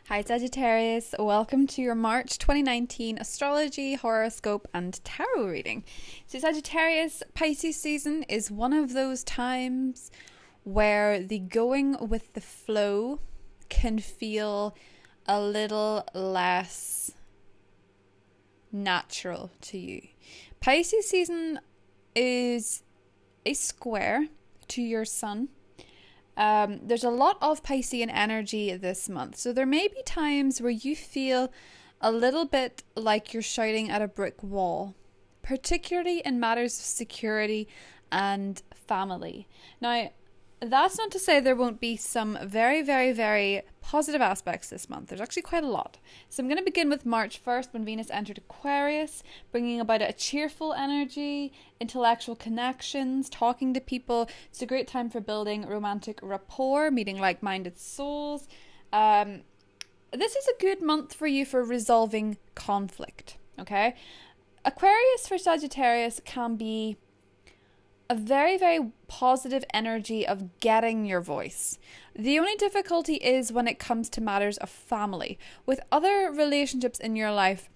Hi Sagittarius, welcome to your March 2019 astrology, horoscope and tarot reading. So Sagittarius, Pisces season is one of those times where the going with the flow can feel a little less natural to you. Pisces season is a square to your sun. There's a lot of Piscean energy this month, so there may be times where you feel a little bit like you're shouting at a brick wall, particularly in matters of security and family. Now, that's not to say there won't be some very, very, very positive aspects this month. There's actually quite a lot. So I'm going to begin with March 1st when Venus entered Aquarius, bringing about a cheerful energy, intellectual connections, talking to people. It's a great time for building romantic rapport, meeting like-minded souls. This is a good month for you for resolving conflict, okay? Aquarius for Sagittarius can be a very, very positive energy of getting your voice. The only difficulty is when it comes to matters of family. With other relationships in your life,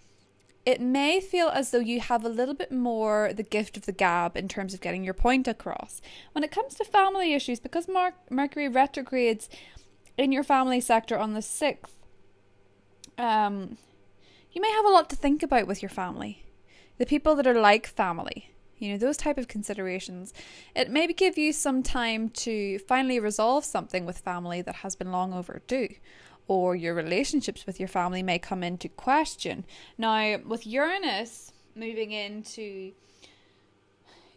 it may feel as though you have a little bit more the gift of the gab in terms of getting your point across. When it comes to family issues, because Mercury retrogrades in your family sector on the 6th, you may have a lot to think about with your family. The people that are like family. You know, those type of considerations. It may give you some time to finally resolve something with family that has been long overdue, or your relationships with your family may come into question. Now, with Uranus moving into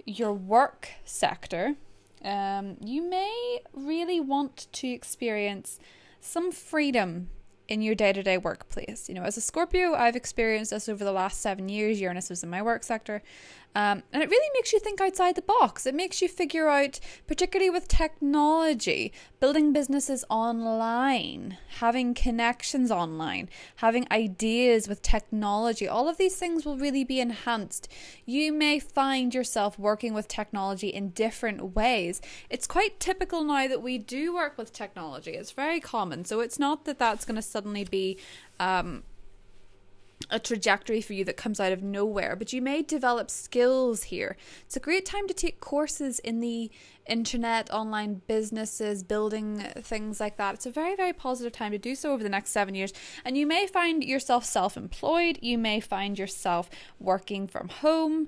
your work sector, you may really want to experience some freedom in your day-to-day workplace. You know, as a Scorpio, I've experienced this over the last 7 years. Uranus was in my work sector. And it really makes you think outside the box. It makes you figure out, particularly with technology, building businesses online, having connections online, having ideas with technology. All of these things will really be enhanced. You may find yourself working with technology in different ways. It's quite typical now that we do work with technology. It's very common. So it's not that that's going to suddenly be a trajectory for you that comes out of nowhere, but you may develop skills here. It's a great time to take courses in the internet, online businesses, building things like that. It's a very, very positive time to do so over the next 7 years. And you may find yourself self-employed. You may find yourself working from home.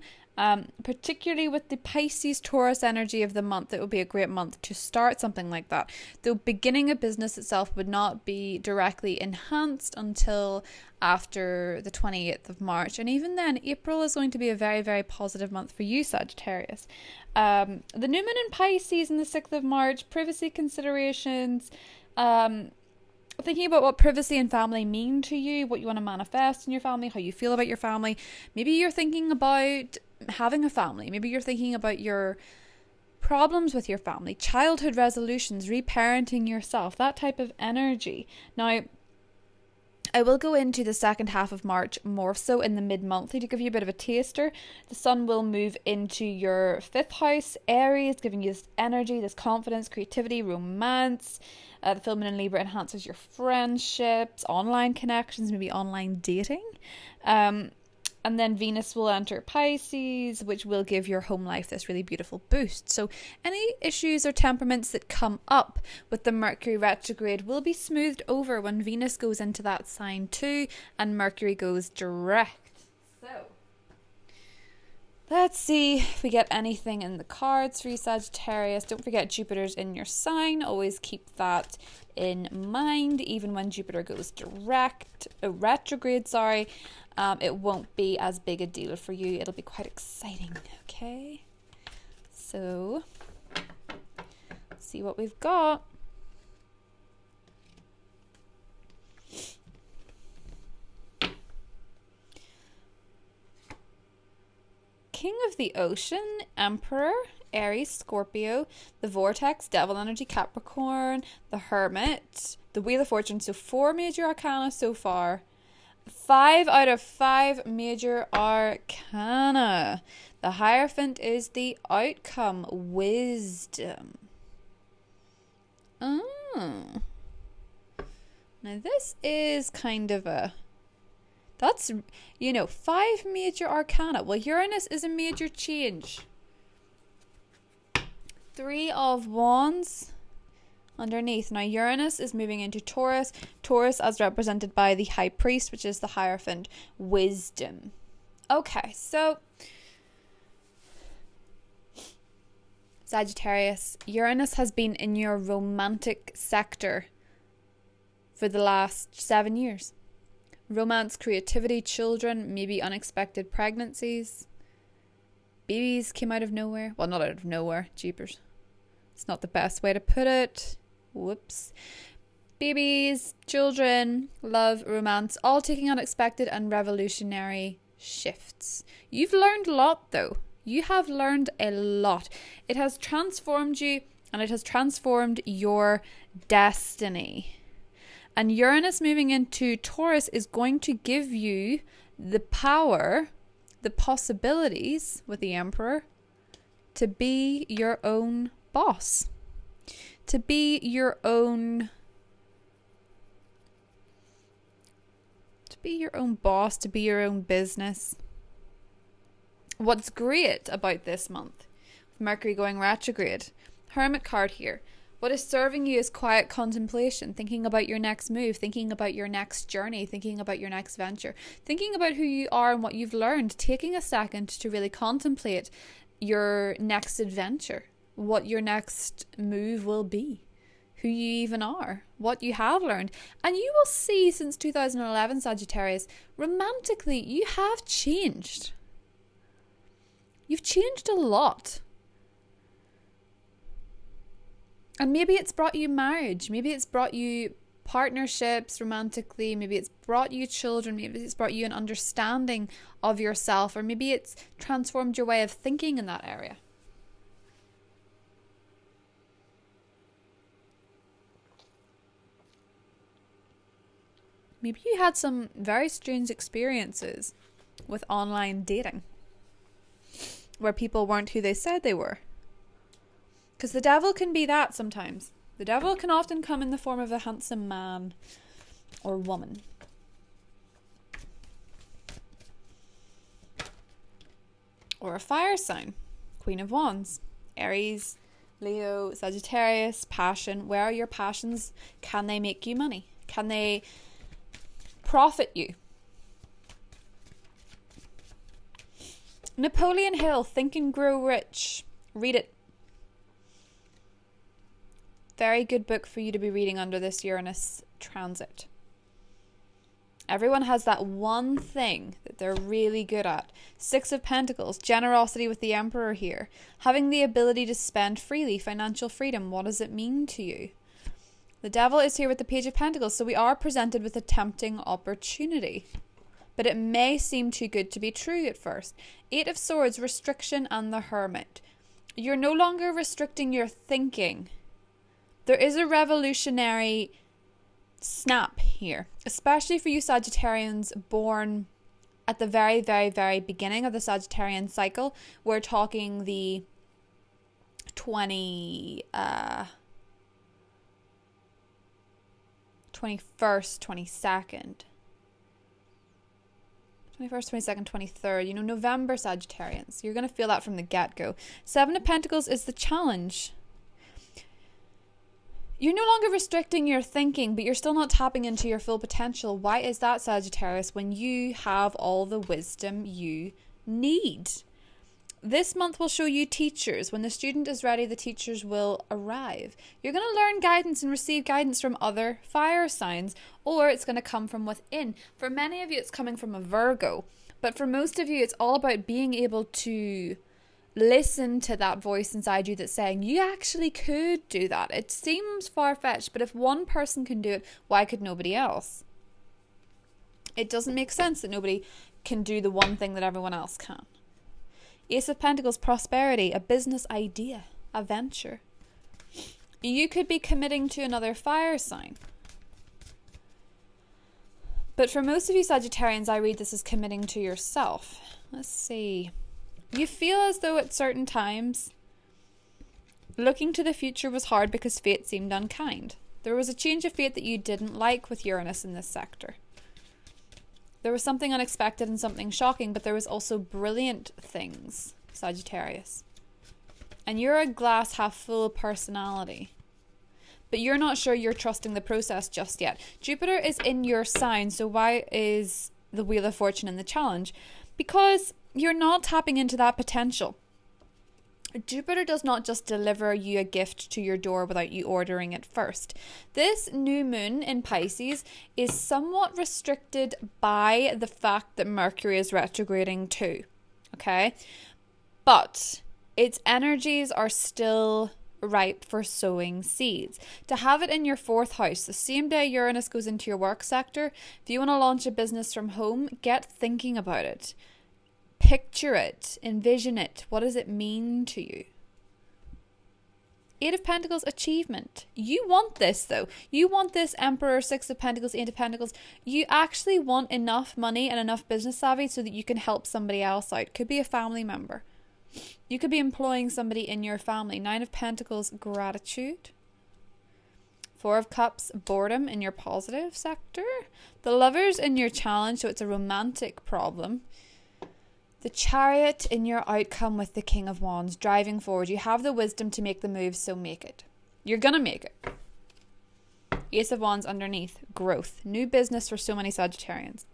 Particularly with the Pisces Taurus energy of the month, it would be a great month to start something like that. The beginning of business itself would not be directly enhanced until after the 28th of March. And even then, April is going to be a very, very positive month for you, Sagittarius. The new moon in Pisces on the 6th of March, privacy considerations, thinking about what privacy and family mean to you, what you want to manifest in your family, how you feel about your family. Maybe you're thinking about having a family. Maybe you're thinking about your problems with your family, childhood resolutions, reparenting yourself, that type of energy. Now, I will go into the second half of March more so in the mid-monthly to give you a bit of a taster. The sun will move into your 5th house, Aries, giving you this energy, this confidence, creativity, romance. The full moon in Libra enhances your friendships, online connections, maybe online dating. And then Venus will enter Pisces, which will give your home life this really beautiful boost. So any issues or temperaments that come up with the Mercury retrograde will be smoothed over when Venus goes into that sign too, and Mercury goes direct. So let's see if we get anything in the cards for you, Sagittarius. Don't forget Jupiter's in your sign. Always keep that in mind. Even when Jupiter goes retrograde, it won't be as big a deal for you. It'll be quite exciting, okay? So, let's see what we've got. King of the Ocean, Emperor, Aries, Scorpio, the Vortex, Devil Energy, Capricorn, the Hermit, the Wheel of Fortune. So 4 major arcana so far. 5 out of 5 major arcana. The Hierophant is the outcome. Wisdom. Oh. Now this is kind of a... That's, 5 major arcana. Well, Uranus is a major change. 3 of Wands underneath. Now Uranus is moving into Taurus. Taurus as represented by the High Priest, which is the Hierophant, wisdom. Okay, so Sagittarius, Uranus has been in your romantic sector for the last 7 years. Romance, creativity, children, maybe unexpected pregnancies. Babies came out of nowhere. Well, not out of nowhere. Jeepers. It's not the best way to put it. Whoops. Babies, children, love, romance, all taking unexpected and revolutionary shifts. You've learned a lot, though. You have learned a lot. It has transformed you, and it has transformed your destiny. And Uranus moving into Taurus is going to give you the power, the possibilities with the Emperor to be your own boss. To be your own... To be your own boss, to be your own business. What's great about this month, with Mercury going retrograde, Hermit card here. What is serving you is quiet contemplation, thinking about your next move, thinking about your next journey, thinking about your next venture, thinking about who you are and what you've learned, taking a second to really contemplate your next adventure, what your next move will be, who you even are, what you have learned. And you will see since 2011, Sagittarius, romantically, you have changed. You've changed a lot. And maybe it's brought you marriage. Maybe it's brought you partnerships romantically. Maybe it's brought you children. Maybe it's brought you an understanding of yourself. Or maybe it's transformed your way of thinking in that area. Maybe you had some very strange experiences with online dating, where people weren't who they said they were. Because the devil can be that sometimes. The devil can often come in the form of a handsome man or woman. Or a fire sign. Queen of Wands. Aries, Leo, Sagittarius, passion. Where are your passions? Can they make you money? Can they profit you? Napoleon Hill, Think and Grow Rich. Read it. Very good book for you to be reading under this Uranus transit. Everyone has that one thing that they're really good at. 6 of Pentacles, generosity with the Emperor here. Having the ability to spend freely, financial freedom. What does it mean to you? The devil is here with the Page of Pentacles, so we are presented with a tempting opportunity. But it may seem too good to be true at first. 8 of Swords, restriction, and the Hermit. You're no longer restricting your thinking. There is a revolutionary snap here, especially for you Sagittarians born at the very, very, very beginning of the Sagittarian cycle. We're talking the 21st, 22nd. 21st, 22nd, 23rd, November Sagittarians. You're going to feel that from the get-go. 7 of Pentacles is the challenge. You're no longer restricting your thinking, but you're still not tapping into your full potential. Why is that, Sagittarius, when you have all the wisdom you need? This month will show you teachers. When the student is ready, the teachers will arrive. You're going to learn guidance and receive guidance from other fire signs, or it's going to come from within. For many of you, it's coming from a Virgo. But for most of you, it's all about being able to listen to that voice inside you that's saying, you actually could do that. It seems far-fetched, but if one person can do it, why could nobody else? It doesn't make sense that nobody can do the one thing that everyone else can. Ace of Pentacles, prosperity, a business idea, a venture. You could be committing to another fire sign. But for most of you Sagittarians, I read this as committing to yourself. Let's see. You feel as though at certain times looking to the future was hard because fate seemed unkind. There was a change of fate that you didn't like with Uranus in this sector. There was something unexpected and something shocking, but there was also brilliant things, Sagittarius. And you're a glass half full personality. But you're not sure you're trusting the process just yet. Jupiter is in your sign, so why is the Wheel of Fortune in the challenge? Because you're not tapping into that potential. Jupiter does not just deliver you a gift to your door without you ordering it first. This new moon in Pisces is somewhat restricted by the fact that Mercury is retrograding too. Okay? But its energies are still ripe for sowing seeds. To have it in your 4th house, the same day Uranus goes into your work sector, if you want to launch a business from home, get thinking about it. Picture it, envision it. What does it mean to you? 8 of Pentacles, achievement. You want this though. You want this Emperor, 6 of Pentacles, 8 of Pentacles. You actually want enough money and enough business savvy so that you can help somebody else out. Could be a family member. You could be employing somebody in your family. 9 of Pentacles, gratitude. 4 of Cups, boredom in your positive sector. The Lovers in your challenge, so it's a romantic problem. The Chariot in your outcome with the King of Wands, driving forward. You have the wisdom to make the move, so make it. You're going to make it. Ace of Wands underneath, growth. New business for so many Sagittarians.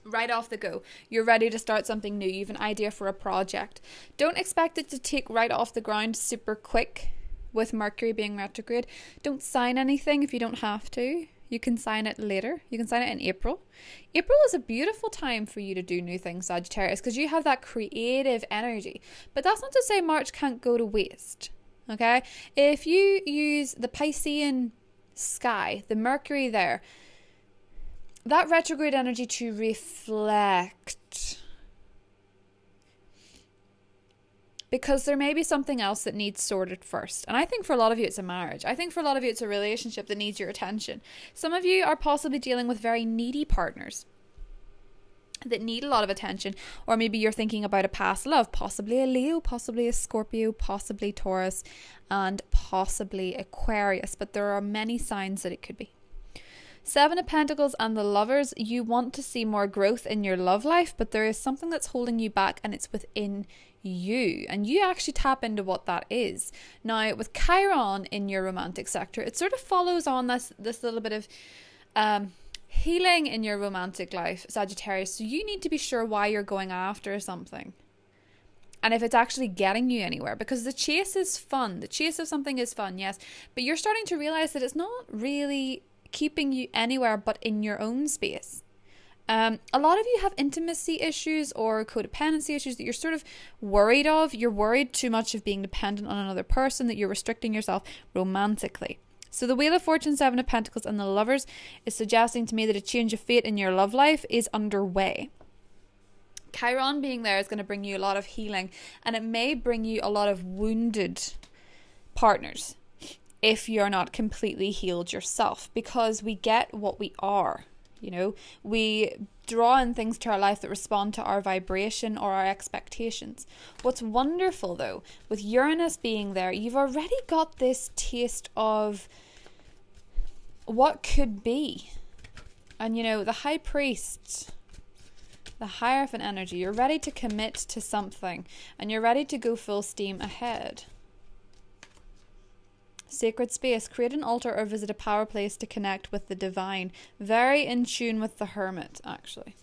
Right off the go, you're ready to start something new. You have an idea for a project. Don't expect it to take right off the ground super quick with Mercury being retrograde. Don't sign anything if you don't have to. You can sign it later. You can sign it in April. April is a beautiful time for you to do new things, Sagittarius, because you have that creative energy. But that's not to say March can't go to waste. Okay? If you use the Piscean sky, the Mercury there, that retrograde energy to reflect. Because there may be something else that needs sorted first. And I think for a lot of you it's a marriage. I think for a lot of you it's a relationship that needs your attention. Some of you are possibly dealing with very needy partners that need a lot of attention. Or maybe you're thinking about a past love. Possibly a Leo, possibly a Scorpio, possibly Taurus, and possibly Aquarius. But there are many signs that it could be. 7 of Pentacles and the Lovers, you want to see more growth in your love life, but there is something that's holding you back and it's within you. And you actually tap into what that is. Now, with Chiron in your romantic sector, it sort of follows on this little bit of healing in your romantic life, Sagittarius. So you need to be sure why you're going after something. And if it's actually getting you anywhere, because the chase is fun. The chase of something is fun, yes. But you're starting to realize that it's not really keeping you anywhere but in your own space. A lot of you have intimacy issues or codependency issues that you're sort of worried of. You're worried too much of being dependent on another person, that you're restricting yourself romantically. So the Wheel of Fortune, 7 of Pentacles and the Lovers is suggesting to me that a change of fate in your love life is underway. Chiron being there is going to bring you a lot of healing, and it may bring you a lot of wounded partners if you're not completely healed yourself, because we get what we are. You know, we draw in things to our life that respond to our vibration or our expectations. What's wonderful though, with Uranus being there, you've already got this taste of what could be. And you know, the High Priest, the Hierophant energy, you're ready to commit to something and you're ready to go full steam ahead. Sacred space, create an altar or visit a power place to connect with the divine. Very in tune with the Hermit, actually.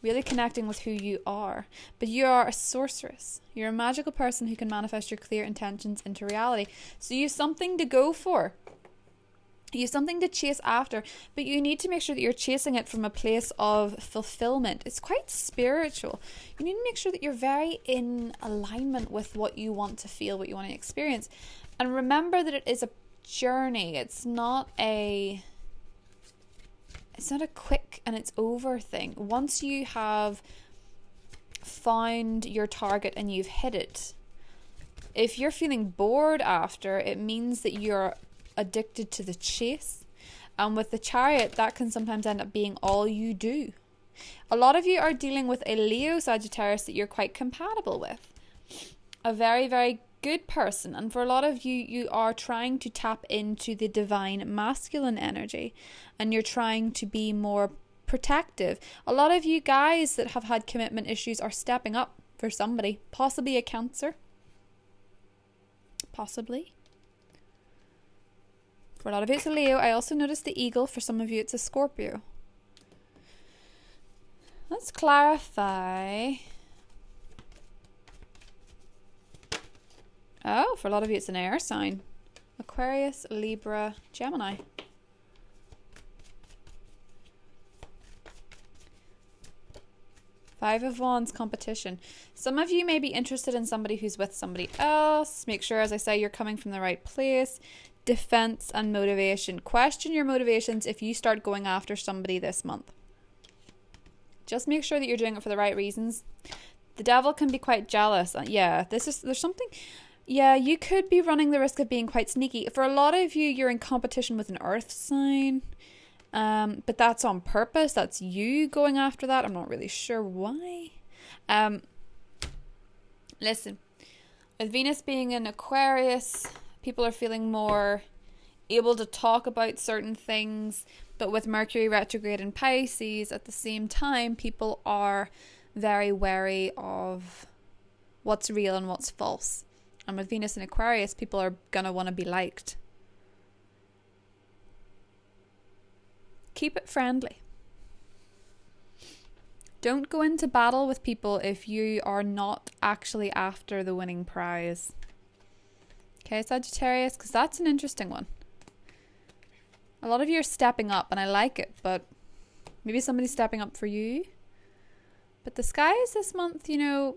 Really connecting with who you are. But you are a sorceress. You're a magical person who can manifest your clear intentions into reality. So you have something to go for. You have something to chase after, but you need to make sure that you're chasing it from a place of fulfillment. It's quite spiritual. You need to make sure that you're very in alignment with what you want to feel, what you want to experience. And remember that it is a journey. It's not a quick and it's over thing. Once you have found your target and you've hit it, if you're feeling bored after, it means that you're addicted to the chase. And with the Chariot, that can sometimes end up being all you do. A lot of you are dealing with a Leo Sagittarius that you're quite compatible with. A very, very good person, and for a lot of you, you are trying to tap into the divine masculine energy, and you're trying to be more protective. A lot of you guys that have had commitment issues are stepping up for somebody, possibly a Cancer, possibly. For a lot of you, it's a Leo. I also noticed the eagle. For some of you, it's a Scorpio. Let's clarify. Oh, for a lot of you, it's an air sign. Aquarius, Libra, Gemini. Five of Wands, competition. Some of you may be interested in somebody who's with somebody else. Make sure, as I say, you're coming from the right place. Defense and motivation. Question your motivations if you start going after somebody this month. Just make sure that you're doing it for the right reasons. The devil can be quite jealous. Yeah, there's something. Yeah, you could be running the risk of being quite sneaky. For a lot of you, you're in competition with an earth sign. But that's on purpose. That's you going after that. I'm not really sure why. Listen, with Venus being in Aquarius, people are feeling more able to talk about certain things. But with Mercury retrograde in Pisces, at the same time, people are very wary of what's real and what's false. And with Venus in Aquarius, people are going to want to be liked. Keep it friendly. Don't go into battle with people if you are not actually after the winning prize. Okay, Sagittarius, because that's an interesting one. A lot of you are stepping up, and I like it, but maybe somebody's stepping up for you. But the skies this month, you know,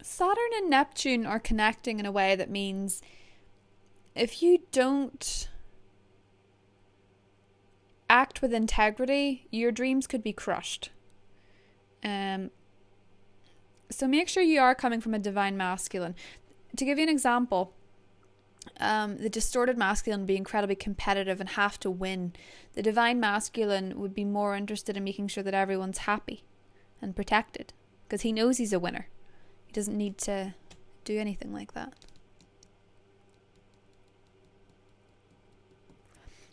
Saturn and Neptune are connecting in a way that means if you don't act with integrity, your dreams could be crushed. So make sure you are coming from a divine masculine. To give you an example, the distorted masculine would be incredibly competitive and have to win. The divine masculine would be more interested in making sure that everyone's happy and protected, because he knows he's a winner. He doesn't need to do anything like that.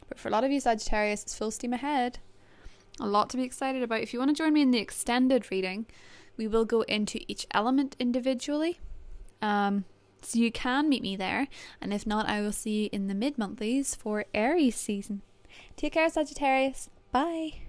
But for a lot of you Sagittarius, it's full steam ahead. A lot to be excited about. If you want to join me in the extended reading, we will go into each element individually. So you can meet me there. And if not, I will see you in the mid-monthlies for Aries season. Take care, Sagittarius. Bye.